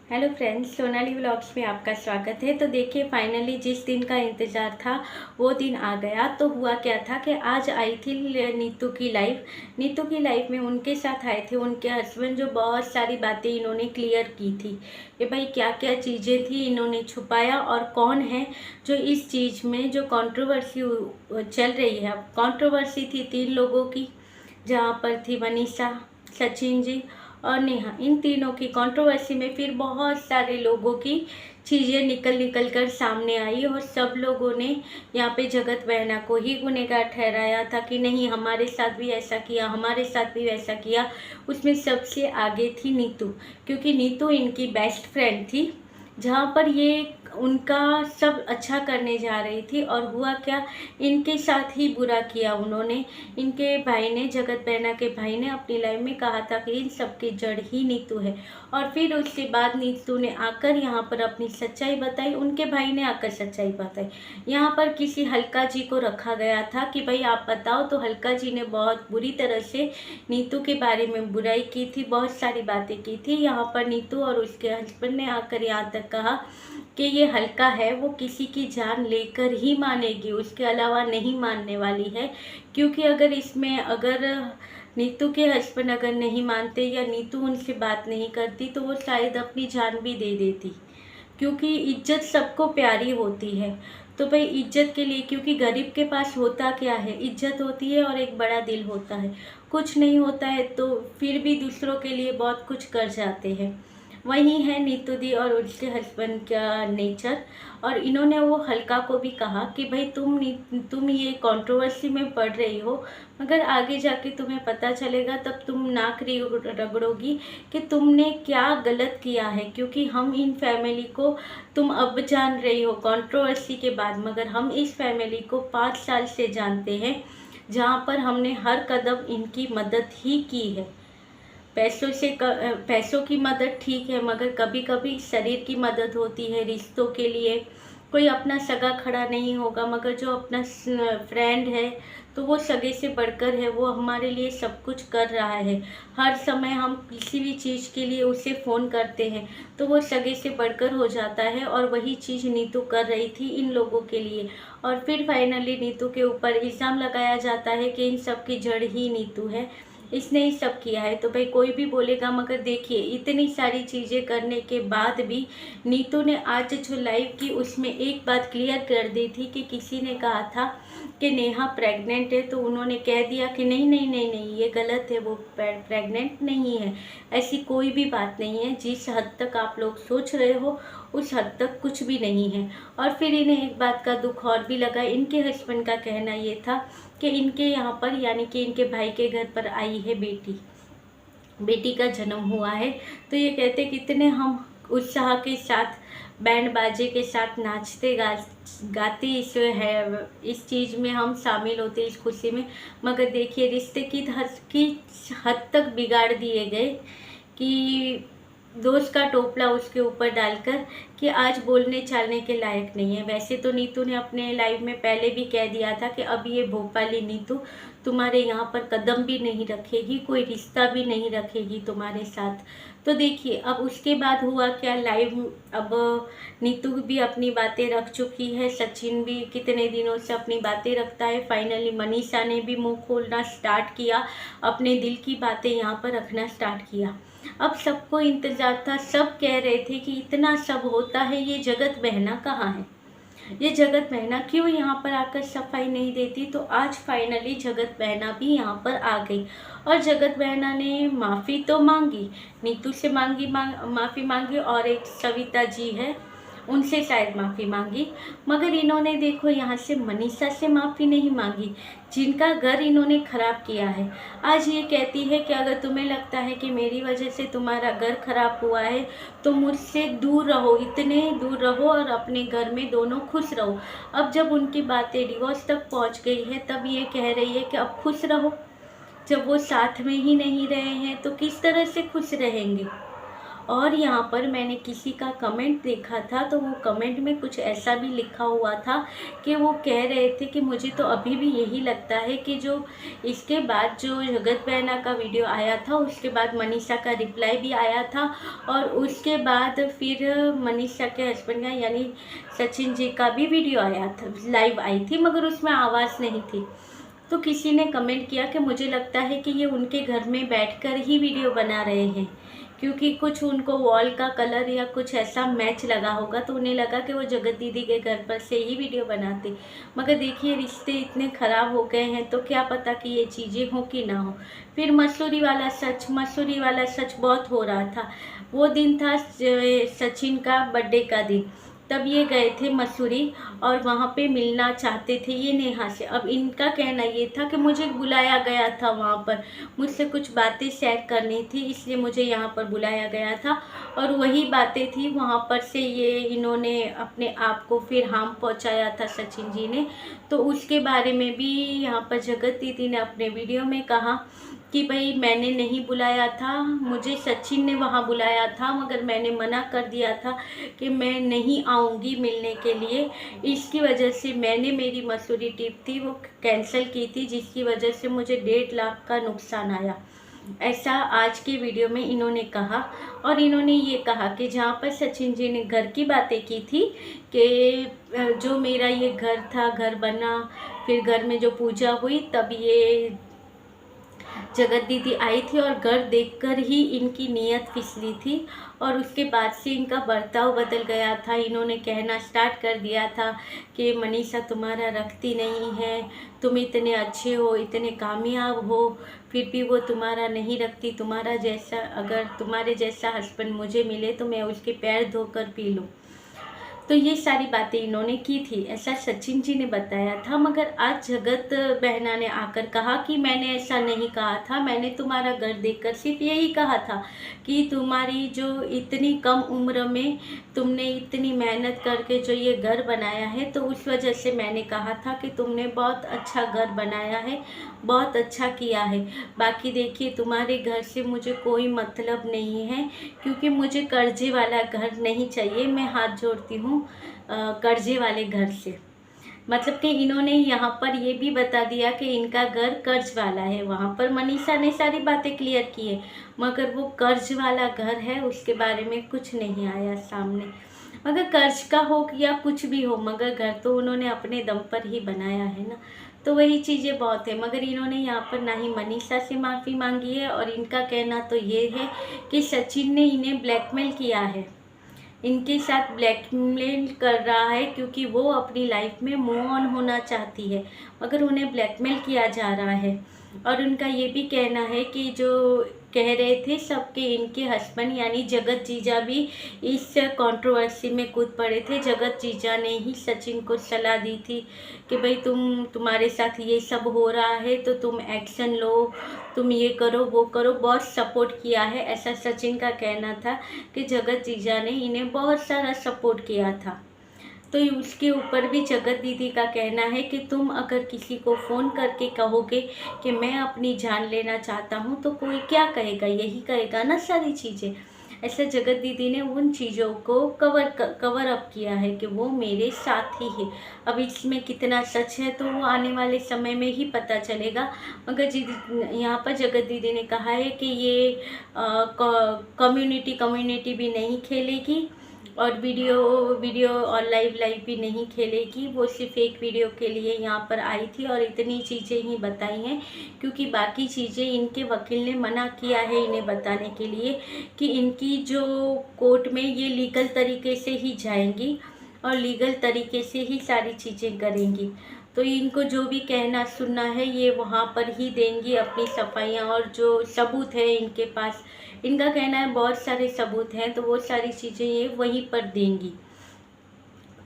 Hello friends, Sonali vlogs में आपका स्वागत है। तो देखिए, फाइनली जिस दिन का इंतज़ार था वो दिन आ गया। तो हुआ क्या था कि आज आई थी नीतू की लाइफ में उनके साथ आए थे उनके हस्बैंड, जो बहुत सारी बातें इन्होंने क्लियर की थी कि भाई क्या क्या चीज़ें थी इन्होंने छुपाया और कौन है जो इस चीज़ में जो कंट्रोवर्सी चल रही है। अब कंट्रोवर्सी थी 3 लोगों की, जहाँ पर थी मनीषा, सचिन जी और नेहा। इन तीनों की कंट्रोवर्सी में फिर बहुत सारे लोगों की चीज़ें निकल कर सामने आई और सब लोगों ने यहाँ पे जगत बहना को ही गुनहगार ठहराया था कि नहीं, हमारे साथ भी ऐसा किया, हमारे साथ भी वैसा किया। उसमें सबसे आगे थी नीतू, क्योंकि नीतू इनकी बेस्ट फ्रेंड थी। जहाँ पर ये उनका सब अच्छा करने जा रही थी और हुआ क्या, इनके साथ ही बुरा किया उन्होंने। इनके भाई ने, जगत बहना के भाई ने अपनी लाइफ में कहा था कि इन सब की जड़ ही नीतू है। और फिर उसके बाद नीतू ने आकर यहाँ पर अपनी सच्चाई बताई, उनके भाई ने आकर सच्चाई बताई। यहाँ पर किसी हल्का जी को रखा गया था कि भाई आप बताओ। तो हल्का जी ने बहुत बुरी तरह से नीतू के बारे में बुराई की थी, बहुत सारी बातें की थी। यहाँ पर नीतू और उसके हस्बैंड ने आकर यहाँ तक कहा कि ये हल्का है, वो किसी की जान लेकर ही मानेगी, उसके अलावा नहीं मानने वाली है। क्योंकि अगर नीतू के हस्बैंड अगर नहीं मानते या नीतू उनसे बात नहीं करती तो वो शायद अपनी जान भी दे देती। क्योंकि इज्जत सबको प्यारी होती है। तो भाई इज्जत के लिए, क्योंकि गरीब के पास होता क्या है, इज्जत होती है और एक बड़ा दिल होता है। कुछ नहीं होता है तो फिर भी दूसरों के लिए बहुत कुछ कर जाते हैं। वही है नीतू दी और उसके हस्बैंड का नेचर। और इन्होंने वो हल्का को भी कहा कि भाई तुम ये कंट्रोवर्सी में पड़ रही हो, मगर आगे जाके तुम्हें पता चलेगा, तब तुम नाक रगड़ोगी कि तुमने क्या गलत किया है। क्योंकि हम इन फैमिली को तुम अब जान रही हो कंट्रोवर्सी के बाद, मगर हम इस फैमिली को 5 साल से जानते हैं, जहाँ पर हमने हर कदम इनकी मदद ही की है। पैसों की मदद ठीक है, मगर कभी कभी शरीर की मदद होती है रिश्तों के लिए। कोई अपना सगा खड़ा नहीं होगा, मगर जो अपना फ्रेंड है तो वो सगे से बढ़कर है, वो हमारे लिए सब कुछ कर रहा है। हर समय हम किसी भी चीज़ के लिए उसे फ़ोन करते हैं तो वो सगे से बढ़कर हो जाता है। और वही चीज़ नीतू कर रही थी इन लोगों के लिए। और फिर फाइनली नीतू के ऊपर इल्ज़ाम लगाया जाता है कि इन सब की जड़ ही नीतू है, इसने ही सब किया है। तो भाई कोई भी बोलेगा, मगर देखिए इतनी सारी चीज़ें करने के बाद भी नीतू ने आज जो लाइव की उसमें एक बात क्लियर कर दी थी कि किसी ने कहा था कि नेहा प्रेग्नेंट है, तो उन्होंने कह दिया कि नहीं नहीं नहीं नहीं, ये गलत है, वो प्रेग्नेंट नहीं है। ऐसी कोई भी बात नहीं है। जिस हद तक आप लोग सोच रहे हो उस हद तक कुछ भी नहीं है। और फिर इन्हें एक बात का दुख और भी लगा। इनके हस्बैंड का कहना ये था कि इनके यहाँ पर, यानी कि इनके भाई के घर पर आई है बेटी का जन्म हुआ है। तो ये कहते कितने हम उत्साह के साथ, बैंड बाजे के साथ नाचते गाते इस चीज़ में हम शामिल होते, इस खुशी में। मगर देखिए रिश्ते की हद तक बिगाड़ दिए गए कि दोस्त का टोपला उसके ऊपर डालकर कि आज बोलने चालने के लायक नहीं है। वैसे तो नीतू ने अपने लाइफ में पहले भी कह दिया था कि अब ये भोपाली नीतू तुम्हारे यहाँ पर कदम भी नहीं रखेगी, कोई रिश्ता भी नहीं रखेगी तुम्हारे साथ। तो देखिए अब उसके बाद हुआ क्या लाइव। अब नीतू भी अपनी बातें रख चुकी है, सचिन भी कितने दिनों से अपनी बातें रखता है। फाइनली मनीषा ने भी मुंह खोलना स्टार्ट किया, अपने दिल की बातें यहाँ पर रखना स्टार्ट किया। अब सबको इंतजार था, सब कह रहे थे कि इतना सब होता है, ये जगत बहना कहाँ है, ये जगत बहना क्यों यहाँ पर आकर सफाई नहीं देती। तो आज फाइनली जगत बहना भी यहाँ पर आ गई और जगत बहना ने माफ़ी तो मांगी, नीतू से माफ़ी मांगी और एक सविता जी है उनसे शायद माफ़ी मांगी। मगर इन्होंने देखो यहाँ से मनीषा से माफ़ी नहीं मांगी, जिनका घर इन्होंने ख़राब किया है। आज ये कहती है कि अगर तुम्हें लगता है कि मेरी वजह से तुम्हारा घर ख़राब हुआ है तो मुझसे दूर रहो, इतने दूर रहो और अपने घर में दोनों खुश रहो। अब जब उनकी बातें डिवोर्स तक पहुँच गई है तब ये कह रही है कि अब खुश रहो। जब वो साथ में ही नहीं रहे हैं तो किस तरह से खुश रहेंगे। और यहाँ पर मैंने किसी का कमेंट देखा था, तो वो कमेंट में कुछ ऐसा भी लिखा हुआ था कि वो कह रहे थे कि मुझे तो अभी भी यही लगता है कि जो इसके बाद जो जगत बहना का वीडियो आया था, उसके बाद मनीषा का रिप्लाई भी आया था, और उसके बाद फिर मनीषा के हस्बैंड का यानी सचिन जी का भी वीडियो आया था, लाइव आई थी, मगर उसमें आवाज़ नहीं थी। तो किसी ने कमेंट किया कि मुझे लगता है कि ये उनके घर में बैठकर ही वीडियो बना रहे हैं, क्योंकि कुछ उनको वॉल का कलर या कुछ ऐसा मैच लगा होगा, तो उन्हें लगा कि वो जगत दीदी के घर पर से ही वीडियो बनाते। मगर देखिए, रिश्ते इतने ख़राब हो गए हैं, तो क्या पता कि ये चीज़ें हो कि ना हो। फिर मसूरी वाला सच बहुत हो रहा था। वो दिन था सचिन का बर्थडे का दिन, तब ये गए थे मसूरी और वहाँ पे मिलना चाहते थे ये नेहा से। अब इनका कहना ये था कि मुझे बुलाया गया था वहाँ पर, मुझसे कुछ बातें शेयर करनी थी, इसलिए मुझे यहाँ पर बुलाया गया था, और वही बातें थी। वहाँ पर से ये इन्होंने अपने आप को फिर हार्म पहुँचाया था सचिन जी ने। तो उसके बारे में भी यहाँ पर जगत दीदी ने अपने वीडियो में कहा कि भाई मैंने नहीं बुलाया था, मुझे सचिन ने वहाँ बुलाया था, मगर मैंने मना कर दिया था कि मैं नहीं आऊँगी मिलने के लिए। इसकी वजह से मैंने मेरी मसूरी ट्रिप थी वो कैंसिल की थी, जिसकी वजह से मुझे 1.5 लाख का नुकसान आया। ऐसा आज के वीडियो में इन्होंने कहा। और इन्होंने ये कहा कि जहाँ पर सचिन जी ने घर की बातें की थी कि जो मेरा ये घर था, घर बना, फिर घर में जो पूजा हुई, तब ये जगत दीदी आई थी और घर देखकर ही इनकी नीयत फिसली थी, और उसके बाद से इनका बर्ताव बदल गया था। इन्होंने कहना स्टार्ट कर दिया था कि मनीषा तुम्हारा रखती नहीं है, तुम इतने अच्छे हो, इतने कामयाब हो, फिर भी वो तुम्हारा नहीं रखती। तुम्हारा जैसा, अगर तुम्हारे जैसा हस्बैंड मुझे मिले तो मैं उसके पैर धोकर पी लूँ। तो ये सारी बातें इन्होंने की थी, ऐसा सचिन जी ने बताया था। मगर आज जगत बहना ने आकर कहा कि मैंने ऐसा नहीं कहा था, मैंने तुम्हारा घर देखकर सिर्फ यही कहा था कि तुम्हारी जो इतनी कम उम्र में तुमने इतनी मेहनत करके जो ये घर बनाया है, तो उस वजह से मैंने कहा था कि तुमने बहुत अच्छा घर बनाया है, बहुत अच्छा किया है। बाकी देखिए, तुम्हारे घर से मुझे कोई मतलब नहीं है, क्योंकि मुझे कर्जे वाला घर नहीं चाहिए। मैं हाथ जोड़ती हूँ कर्जे वाले घर से। मतलब कि इन्होंने यहाँ पर ये भी बता दिया कि इनका घर कर्ज वाला है। वहाँ पर मनीषा ने सारी बातें क्लियर की है, मगर वो कर्ज वाला घर है उसके बारे में कुछ नहीं आया सामने। मगर कर्ज का हो या कुछ भी हो, मगर घर तो उन्होंने अपने दम पर ही बनाया है ना। तो वही चीज़ें बहुत है। मगर इन्होंने यहाँ पर ना ही मनीषा से माफ़ी मांगी है, और इनका कहना तो ये है कि सचिन ने इन्हें ब्लैकमेल किया है, इनके साथ ब्लैकमेल कर रहा है, क्योंकि वो अपनी लाइफ में मूव ऑन होना चाहती है, मगर उन्हें ब्लैकमेल किया जा रहा है। और उनका ये भी कहना है कि जो कह रहे थे सबके, इनके हस्बैंड यानी जगत जीजा भी इस कंट्रोवर्सी में कूद पड़े थे। जगत जीजा ने ही सचिन को सलाह दी थी कि भाई तुम्हारे साथ ये सब हो रहा है तो तुम एक्शन लो, तुम ये करो वो करो, बहुत सपोर्ट किया है। ऐसा सचिन का कहना था कि जगत जीजा ने इन्हें बहुत सारा सपोर्ट किया था। तो उसके ऊपर भी जगत दीदी का कहना है कि तुम अगर किसी को फ़ोन करके कहोगे कि मैं अपनी जान लेना चाहता हूँ, तो कोई क्या कहेगा, यही कहेगा ना सारी चीज़ें। ऐसे जगत दीदी ने उन चीज़ों को कवर अप किया है कि वो मेरे साथ ही है। अब इसमें कितना सच है तो वो आने वाले समय में ही पता चलेगा। मगर यहाँ पर जगत दीदी ने कहा है कि ये कम्युनिटी भी नहीं खेलेगी, और वीडियो और लाइव भी नहीं खेलेगी। वो सिर्फ एक वीडियो के लिए यहाँ पर आई थी और इतनी चीज़ें ही बताई हैं, क्योंकि बाकी चीज़ें इनके वकील ने मना किया है इन्हें बताने के लिए कि इनकी जो कोर्ट में ये लीगल तरीके से ही जाएंगी और लीगल तरीके से ही सारी चीज़ें करेंगी। तो इनको जो भी कहना सुनना है ये वहाँ पर ही देंगी अपनी सफाइयाँ, और जो सबूत है इनके पास, इनका कहना है बहुत सारे सबूत हैं, तो वो सारी चीज़ें ये वहीं पर देंगी।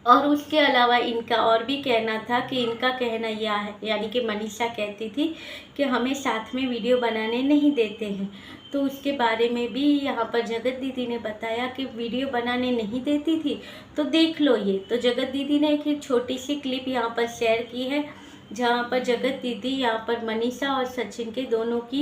और उसके अलावा इनका और भी कहना था कि इनका कहना यह है, यानी कि मनीषा कहती थी कि हमें साथ में वीडियो बनाने नहीं देते हैं, तो उसके बारे में भी यहाँ पर जगत दीदी ने बताया कि वीडियो बनाने नहीं देती थी। तो देख लो ये, तो जगत दीदी ने एक छोटी सी क्लिप यहाँ पर शेयर की है, जहाँ पर जगत दीदी यहाँ पर मनीषा और सचिन के दोनों की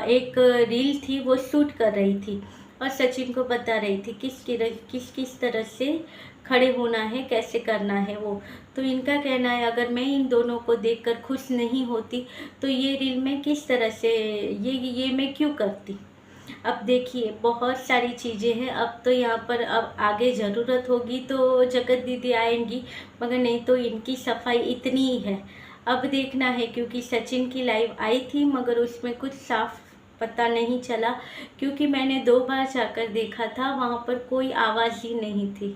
एक रील थी वो शूट कर रही थी, और सचिन को बता रही थी किस किस तरह से खड़े होना है, कैसे करना है वो। तो इनका कहना है अगर मैं इन दोनों को देखकर खुश नहीं होती तो ये रील मैं किस तरह से ये मैं क्यों करती। अब देखिए बहुत सारी चीज़ें हैं। अब तो यहाँ पर अब आगे ज़रूरत होगी तो जगत दीदी आएंगी, मगर नहीं तो इनकी सफाई इतनी ही है। अब देखना है, क्योंकि सचिन की लाइव आई थी मगर उसमें कुछ साफ पता नहीं चला, क्योंकि मैंने 2 बार जाकर देखा था, वहाँ पर कोई आवाज़ ही नहीं थी।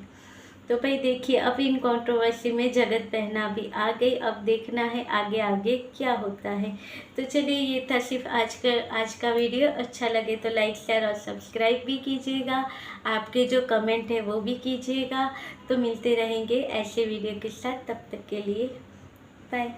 तो भाई देखिए अब इन कंट्रोवर्सी में जगत बहना भी आ गई। अब देखना है आगे आगे क्या होता है। तो चलिए ये था सिर्फ आज का वीडियो। अच्छा लगे तो लाइक शेयर और सब्सक्राइब भी कीजिएगा। आपके जो कमेंट है वो भी कीजिएगा। तो मिलते रहेंगे ऐसे वीडियो के साथ, तब तक के लिए बाय।